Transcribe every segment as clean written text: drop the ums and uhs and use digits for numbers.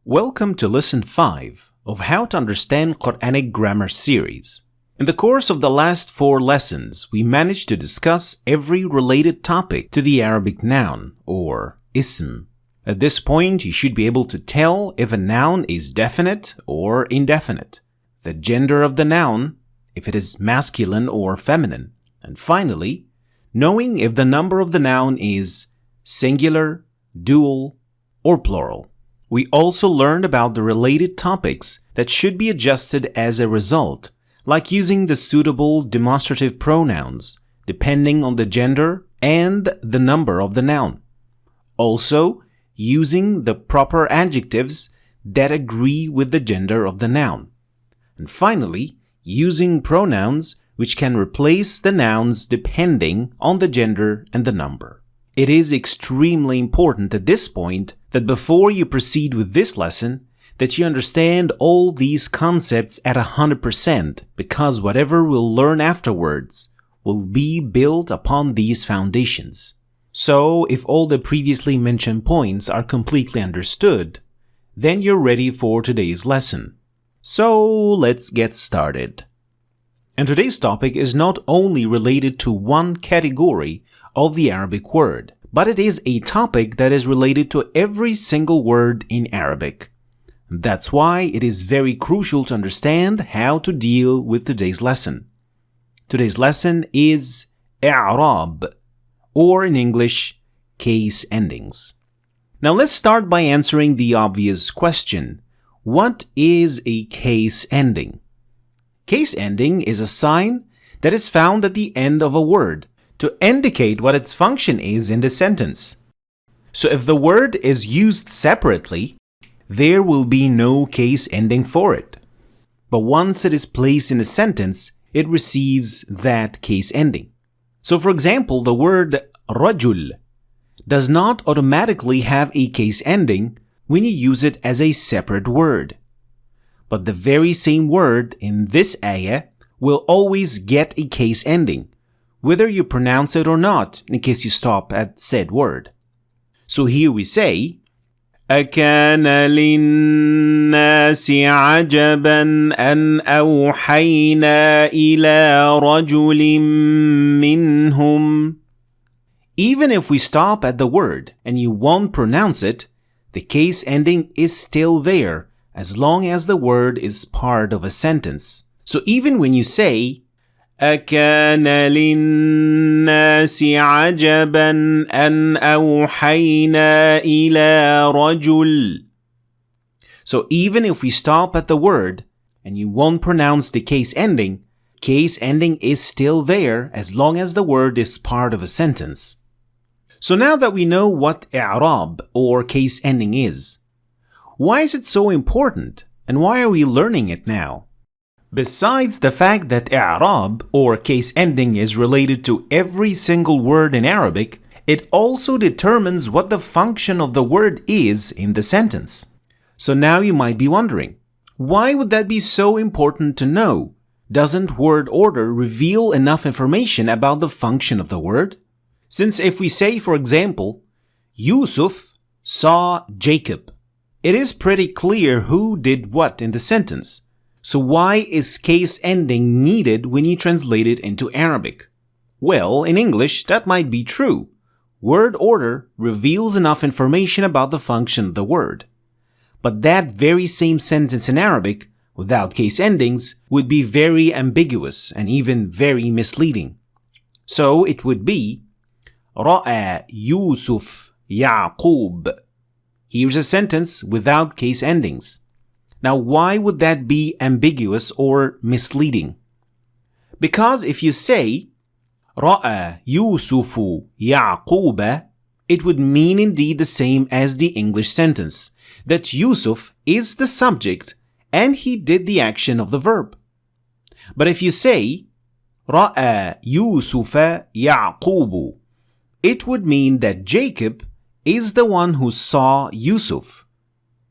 Welcome to Lesson 5 of How to Understand Quranic Grammar series. In the course of the last 4 lessons, we managed to discuss every related topic to the Arabic noun, or ism. At this point, you should be able to tell if a noun is definite or indefinite, the gender of the noun, if it is masculine or feminine, and finally, knowing if the number of the noun is singular, dual, or plural. We also learned about the related topics that should be adjusted as a result, like using the suitable demonstrative pronouns, depending on the gender and the number of the noun. Also, using the proper adjectives that agree with the gender of the noun. And finally, using pronouns which can replace the nouns depending on the gender and the number. It is extremely important at this point that before you proceed with this lesson, that you understand all these concepts at 100%, because whatever we'll learn afterwards will be built upon these foundations. So, if all the previously mentioned points are completely understood, then you're ready for today's lesson. So, let's get started. And today's topic is not only related to one category of the Arabic word, but it is a topic that is related to every single word in Arabic. That's why it is very crucial to understand how to deal with today's lesson. Today's lesson is I'rab, or in English, case endings. Now let's start by answering the obvious question. What is a case ending? Case ending is a sign that is found at the end of a word to indicate what its function is in the sentence. So if the word is used separately, there will be no case ending for it. But once it is placed in a sentence, it receives that case ending. So for example, the word rajul does not automatically have a case ending when you use it as a separate word. But the very same word in this ayah will always get a case ending, whether you pronounce it or not, in case you stop at said word. So here we say, أَكَانَ لِلنَّاسِ عَجَبًا أَنْ أَوْحَيْنَا إِلَى رَجُلٍ مِّنْهُمْ. Even if we stop at the word and you won't pronounce it, the case ending is still there as long as the word is part of a sentence. So even when you say, أَكَانَ لِلنَّاسِ عَجَبًا أَنْ أَوْحَيْنَا إِلَى رَجُلٍ. So even if we stop at the word and you won't pronounce the case ending is still there as long as the word is part of a sentence. So now that we know what I'rab or case ending is, why is it so important and why are we learning it now? Besides the fact that I'rab or case ending is related to every single word in Arabic, it also determines what the function of the word is in the sentence. So now you might be wondering, why would that be so important to know? Doesn't word order reveal enough information about the function of the word? Since if we say, for example, Yusuf saw Jacob, it is pretty clear who did what in the sentence. So why is case ending needed when you translate it into Arabic? Well, in English, that might be true. Word order reveals enough information about the function of the word. But that very same sentence in Arabic, without case endings, would be very ambiguous and even very misleading. So it would be رأى يوسف يعقوب. Here's a sentence without case endings. Now, why would that be ambiguous or misleading? Because if you say رأى يوسف يعقوب, it would mean indeed the same as the English sentence, that Yusuf is the subject and he did the action of the verb. But if you say رأى يوسف يعقوب, it would mean that Jacob is the one who saw Yusuf.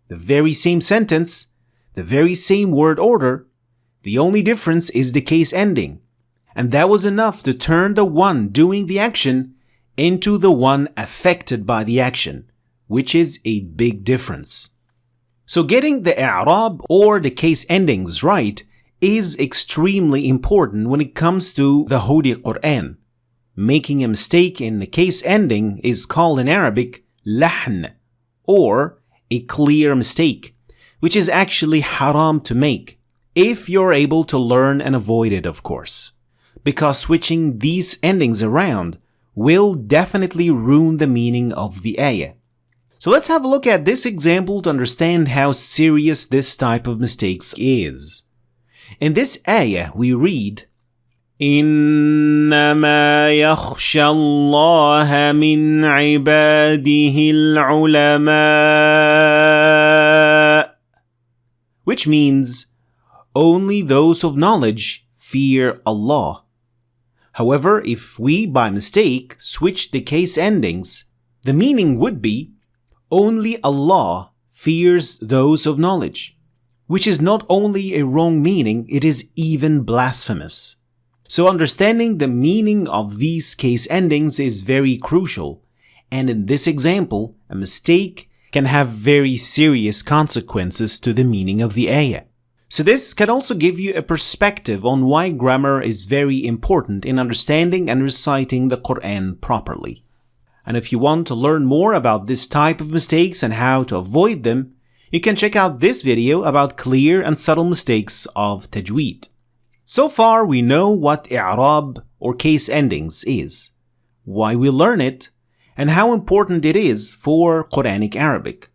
The very same sentence, the very same word order, the only difference is the case ending, and that was enough to turn the one doing the action into the one affected by the action, which is a big difference. So getting the i'rab or the case endings right is extremely important when it comes to the Holy Quran. Making a mistake in the case ending is called in Arabic lahn, or a clear mistake, which is actually haram to make, if you're able to learn and avoid it, of course. Because switching these endings around will definitely ruin the meaning of the ayah. So let's have a look at this example to understand how serious this type of mistakes is. In this ayah we read, إِنَّمَا يَخْشَى اللَّهَ مِنْ عِبَادِهِ الْعُلَمَاء, which means only those of knowledge fear Allah. However, if we by mistake switch the case endings, the meaning would be only Allah fears those of knowledge, which is not only a wrong meaning, it is even blasphemous. So understanding the meaning of these case endings is very crucial, and in this example, a mistake can have very serious consequences to the meaning of the ayah. So this can also give you a perspective on why grammar is very important in understanding and reciting the Quran properly. And if you want to learn more about this type of mistakes and how to avoid them, you can check out this video about clear and subtle mistakes of tajweed. So far we know what i'rab or case endings is, why we learn it, and how important it is for Quranic Arabic.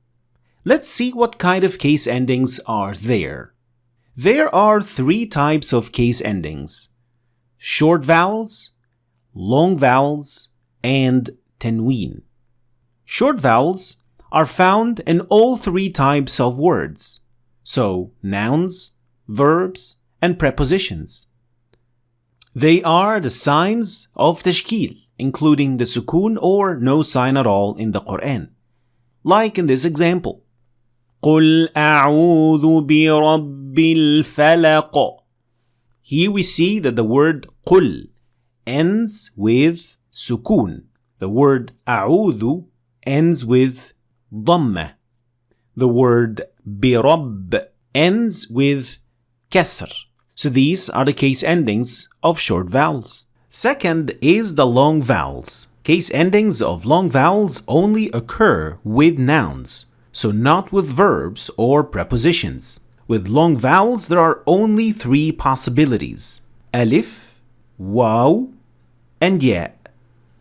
Let's see what kind of case endings are there. There are three types of case endings: short vowels, long vowels, and tanween. Short vowels are found in all three types of words, so nouns, verbs, and prepositions. They are the signs of tashkil, including the sukun or no sign at all in the Quran. Like in this example, قُلْ أَعُوذُ بِرَبِّ الْفَلَقِ. Here we see that the word قُل ends with sukun. The word أعوذ ends with ضمة. The word بِرَبِّ ends with كسر. So these are the case endings of short vowels. Second is the long vowels. Case endings of long vowels only occur with nouns, so not with verbs or prepositions. With long vowels there are only three possibilities: alif, waw, and ya.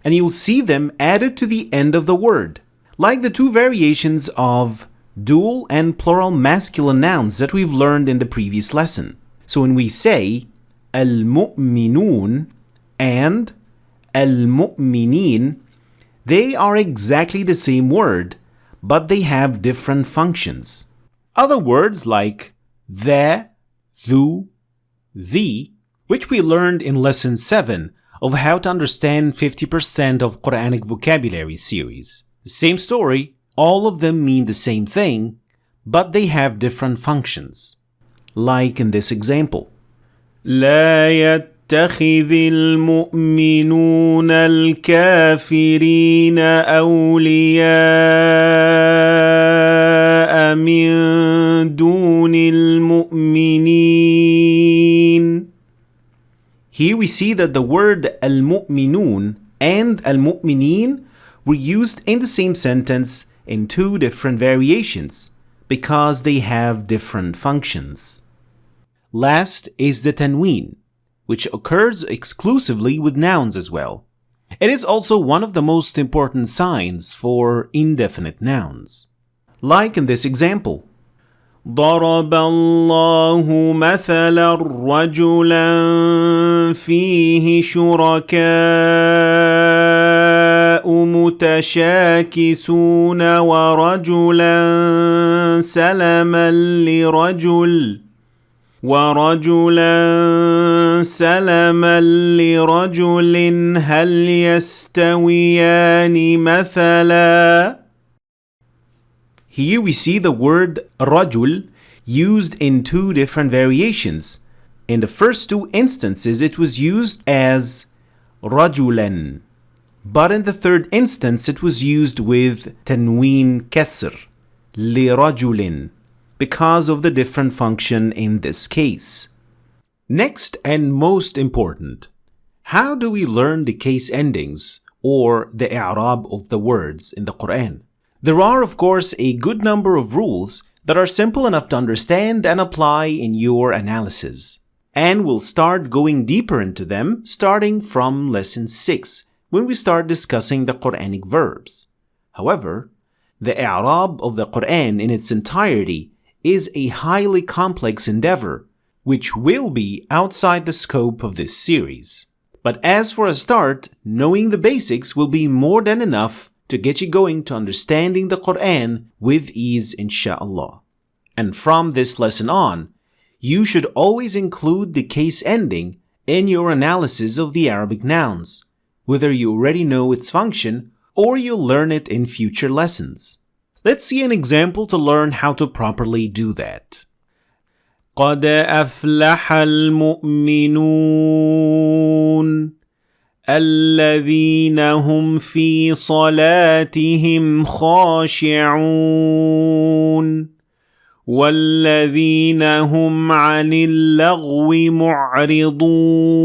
And you'll see them added to the end of the word, like the two variations of dual and plural masculine nouns that we've learned in the previous lesson. So when we say al-mu'minun and al-mu'minin, they are exactly the same word, but they have different functions. Other words like the, thu, the, which we learned in lesson 7 of how to understand 50% of Quranic vocabulary series. The same story, all of them mean the same thing, but they have different functions. Like in this example, لا يتخذ المؤمنون الكافرين أولياء من دون المؤمنين. Here we see that the word al-mu'minun and al-mu'minin were used in the same sentence in two different variations because they have different functions. Last is the tanween, which occurs exclusively with nouns as well. It is also one of the most important signs for indefinite nouns. Like in this example, ضرب الله مثلا رجلا فيه شركاء متشاكسون ورجلا سلما لرجل هل يستويان مثلا. Here we see the word rajul used in two different variations. In the first two instances it was used as rajulan, but in the third instance it was used with tanween kasr, li rajulin. because of the different function in this case. Next and most important, how do we learn the case endings or the i'rab of the words in the Quran? There are, of course, a good number of rules that are simple enough to understand and apply in your analysis. And we'll start going deeper into them starting from lesson 6 when we start discussing the Quranic verbs. However, the i'rab of the Quran in its entirety is a highly complex endeavor which will be outside the scope of this series. But as for a start, knowing the basics will be more than enough to get you going to understanding the Quran with ease, insha'Allah. And from this lesson on, you should always include the case ending in your analysis of the Arabic nouns, whether you already know its function or you'll learn it in future lessons. Let's see an example to learn how to properly do that. قد أفلح المؤمنون الذين هم في صلاتهم خاشعون والذين هم عن اللغو معرضون.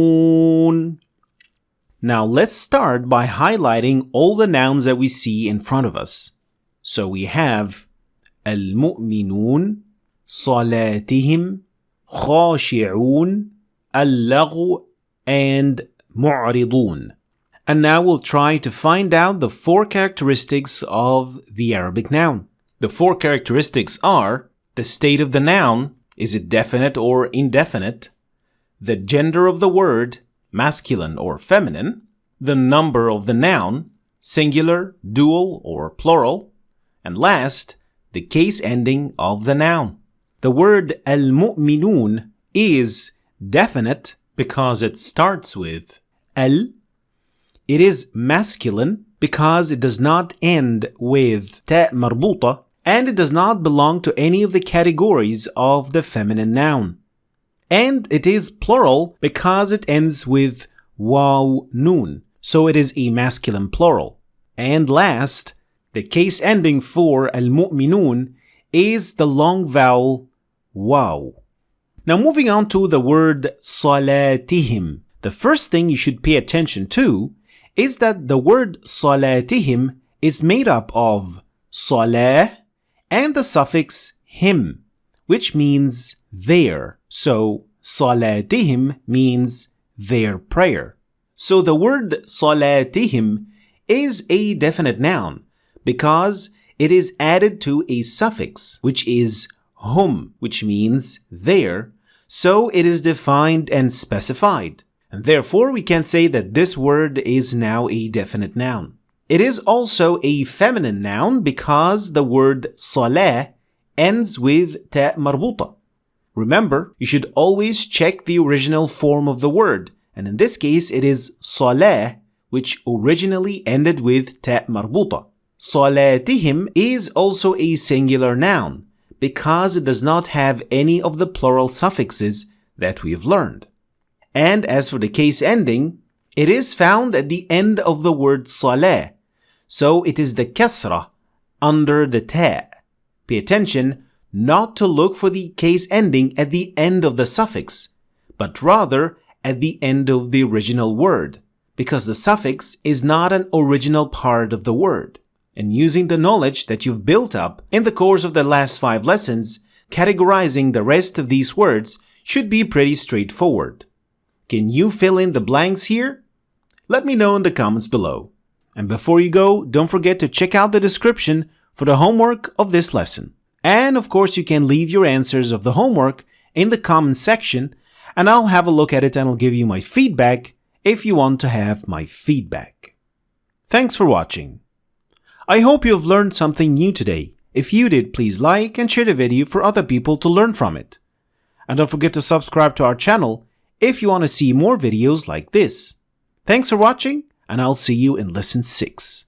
Now let's start by highlighting all the nouns that we see in front of us. So we have المؤمنون, صلاتهم, خاشعون, اللغو, and معرضون. And now we'll try to find out the 4 characteristics of the Arabic noun. The 4 characteristics are the state of the noun, is it definite or indefinite, the gender of the word, masculine or feminine, the number of the noun, singular, dual, or plural, and last, the case ending of the noun. The word al-mu'minun is definite because it starts with al. It is masculine because it does not end with ta marbuta, and it does not belong to any of the categories of the feminine noun. And it is plural because it ends with waw nun, so it is a masculine plural. And last, the case ending for al-mu'minun is the long vowel waw. Now moving on to the word salatihim. The first thing you should pay attention to is that the word salatihim is made up of salah and the suffix him, which means their. So salatihim means their prayer. So the word salatihim is a definite noun because it is added to a suffix, which is hum, which means their, so it is defined and specified. And therefore, we can say that this word is now a definite noun. It is also a feminine noun because the word salah ends with ta marbuta. Remember, you should always check the original form of the word, and in this case, it is salah, which originally ended with ta marbuta. Salatihim is also a singular noun because it does not have any of the plural suffixes that we've learned. And as for the case ending, it is found at the end of the word salah, so it is the kasra under the ta. Pay attention not to look for the case ending at the end of the suffix, but rather at the end of the original word, because the suffix is not an original part of the word. And using the knowledge that you've built up in the course of the last 5 lessons, categorizing the rest of these words should be pretty straightforward. Can you fill in the blanks here? Let me know in the comments below. And before you go, don't forget to check out the description for the homework of this lesson. And of course, you can leave your answers of the homework in the comments section, and I'll have a look at it and I'll give you my feedback if you want to have my feedback. Thanks for watching. I hope you have learned something new today. If you did, please like and share the video for other people to learn from it. And don't forget to subscribe to our channel if you want to see more videos like this. Thanks for watching, and I'll see you in lesson 6.